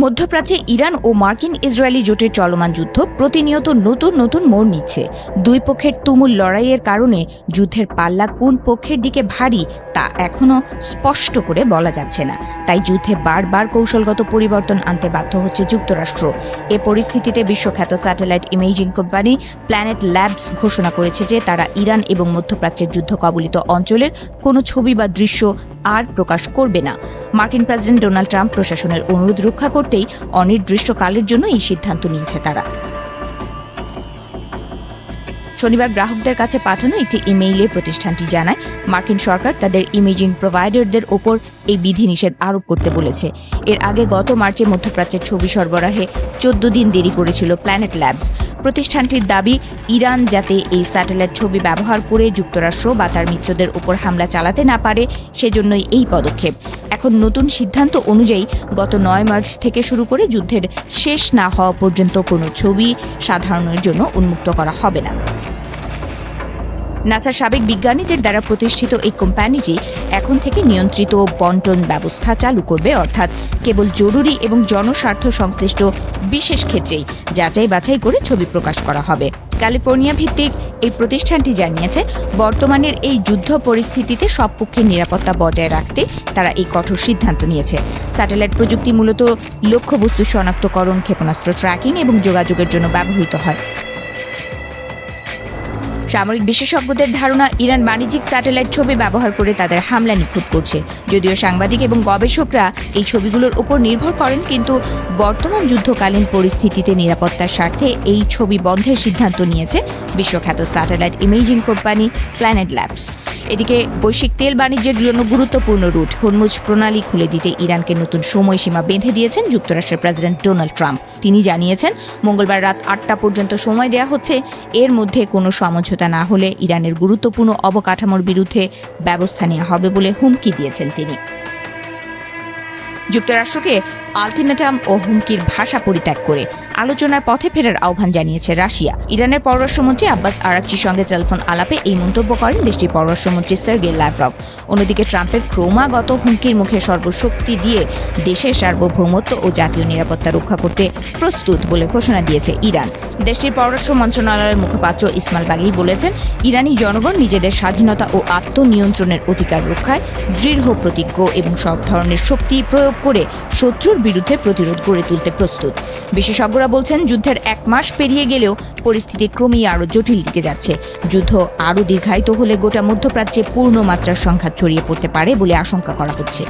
মধ্যপ্রাচ্যে ইরান ও মার্কিন ইসরায়েলি জোটের চলমান যুদ্ধ প্রতিনিয়ত নতুন নতুন মোড় নিচ্ছে। দুই পক্ষের তুমুল লড়াইয়ের কারণে যুদ্ধের পাল্লা কোন পক্ষের দিকে ভারী তা এখনও স্পষ্ট করে বলা যাচ্ছে না। তাই যুদ্ধে বারবার কৌশলগত পরিবর্তন আনতে বাধ্য হচ্ছে যুক্তরাষ্ট্র। এ পরিস্থিতিতে বিশ্বখ্যাত satellite imaging company planet labs ঘোষণা করেছে যে তারা ইরান এবং মধ্যপ্রাচ্যের যুদ্ধ কবলিত অঞ্চলের কোনো ছবি বা দৃশ্য আর প্রকাশ করবে না। মার্কিন প্রেসিডেন্ট ডোনাল্ড ট্রাম্প প্রশাসনের অনুরোধ রক্ষা করতেই অনির্দিষ্টকালের জন্য এই সিদ্ধান্ত নিয়েছে তারা। শনিবার গ্রাহকদের কাছে পাঠানো একটি ইমেইলে প্রতিষ্ঠানটি জানায়, মার্কিন সরকার তাদের ইমেজিং প্রোভাইডারদের ওপর এই বিধিনিষেধ আরোপ করতে বলেছে। এর আগে গত মার্চে মধ্যপ্রাচ্যের ছবি সরবরাহে 14 দিন দেরি করেছিল প্ল্যানেট ল্যাবস। প্রতিষ্ঠানটির দাবি, ইরান যাতে এই স্যাটেলাইট ছবি ব্যবহার করে যুক্তরাষ্ট্র বা তার মিত্রদের উপর হামলা চালাতে না পারে, সেজন্যই এই পদক্ষেপ। এখন নতুন সিদ্ধান্ত অনুযায়ী গত 9 মার্চ থেকে শুরু করে যুদ্ধের শেষ না হওয়া পর্যন্ত কোনো ছবি সাধারণের জন্য উন্মুক্ত করা হবে না। নাসার সাবেক বিজ্ঞানীদের দ্বারা প্রতিষ্ঠিত এই কোম্পানিটি এখন থেকে নিয়ন্ত্রিত বন্টন ব্যবস্থা চালু করবে, অর্থাৎ কেবল জরুরি এবং জনস্বার্থ সংশ্লিষ্ট বিশেষ ক্ষেত্রেই যাচাই বাছাই করে ছবি প্রকাশ করা হবে। ক্যালিফোর্নিয়া ভিত্তিক এই প্রতিষ্ঠানটি জানিয়েছে, বর্তমানের এই যুদ্ধ পরিস্থিতিতে সব পক্ষের নিরাপত্তা বজায় রাখতে তারা এই কঠোর সিদ্ধান্ত নিয়েছে। স্যাটেলাইট প্রযুক্তি মূলত লক্ষ্যবস্তু শনাক্তকরণ, ক্ষেপণাস্ত্র ট্র্যাকিং এবং যোগাযোগের জন্য ব্যবহৃত হয়। সামরিক বিশেষজ্ঞদের ধারণা, ইরান বাণিজ্যিক স্যাটেলাইট ছবি ব্যবহার করে তাদের হামলা নিখুঁত করছে। যদিও সাংবাদিক এবং গবেষকরা এই ছবিগুলোর উপর নির্ভর করেন, কিন্তু বর্তমান যুদ্ধকালীন পরিস্থিতিতে নিরাপত্তার স্বার্থে এই ছবি বন্ধের সিদ্ধান্ত নিয়েছে বিশ্বখ্যাত satellite imaging company planet labs. এদিকে বৈশ্বিক তেল বাণিজ্যের জন্য গুরুত্বপূর্ণ রুট হরমুজ প্রণালী খুলে দিতে ইরানকে নতুন সময়সীমা বেঁধে দিয়েছেন যুক্তরাষ্ট্রের প্রেসিডেন্ট ডোনাল্ড ট্রাম্প। তিনি জানিয়েছেন, মঙ্গলবার রাত 8টা পর্যন্ত সময় দেওয়া হচ্ছে। এর মধ্যে কোনো সমঝোতা না হলে ইরানের গুরুত্বপূর্ণ অবকাঠামোর বিরুদ্ধে ব্যবস্থা নেওয়া হবে বলে হুমকি দিয়েছেন তিনি। যুক্তরাষ্ট্রকে আলটিমেটাম ও হুমকির ভাষা পরিত্যাগ করে আলোচনার পথে ফেরার আহ্বান জানিয়েছে রাশিয়া। ইরানের পররাষ্ট্রমন্ত্রী আব্বাস আরাকচির সঙ্গে টেলিফোন আলাপে এই মন্তব্য করেন দেশটির পররাষ্ট্রমন্ত্রী সার্গেই লাভরভ। অন্যদিকে ট্রাম্পের ক্রমাগত হুমকির মুখে সর্বশক্তি দিয়ে দেশের সার্বভৌমত্ব ও জাতীয় নিরাপত্তা রক্ষা করতে প্রস্তুত বলে ঘোষণা দিয়েছে ইরান। দেশটির পররাষ্ট্র মন্ত্রণালয়ের মুখপাত্র ইসমাইল বাগেই বলেছেন, ইরানি জনগণ নিজেদের স্বাধীনতা ও আত্মনিয়ন্ত্রণের অধিকার রক্ষায় দৃঢ় প্রতিজ্ঞ এবং সব ধরনের শক্তি প্রয়োগ করে শত্রুর বিরুদ্ধে প্রতিরোধ গড়ে তুলতে প্রস্তুত। বিশেষজ্ঞরা বলছেন, যুদ্ধের 1 মাস পেরিয়ে গেলেও পরিস্থিতি ক্রমেই আরও জটিল দিকে যাচ্ছে। যুদ্ধ আরও দীর্ঘায়িত হলে গোটা মধ্যপ্রাচ্যে পূর্ণ মাত্রার সংঘাত ছড়িয়ে পড়তে পারে বলে আশঙ্কা করা হচ্ছে।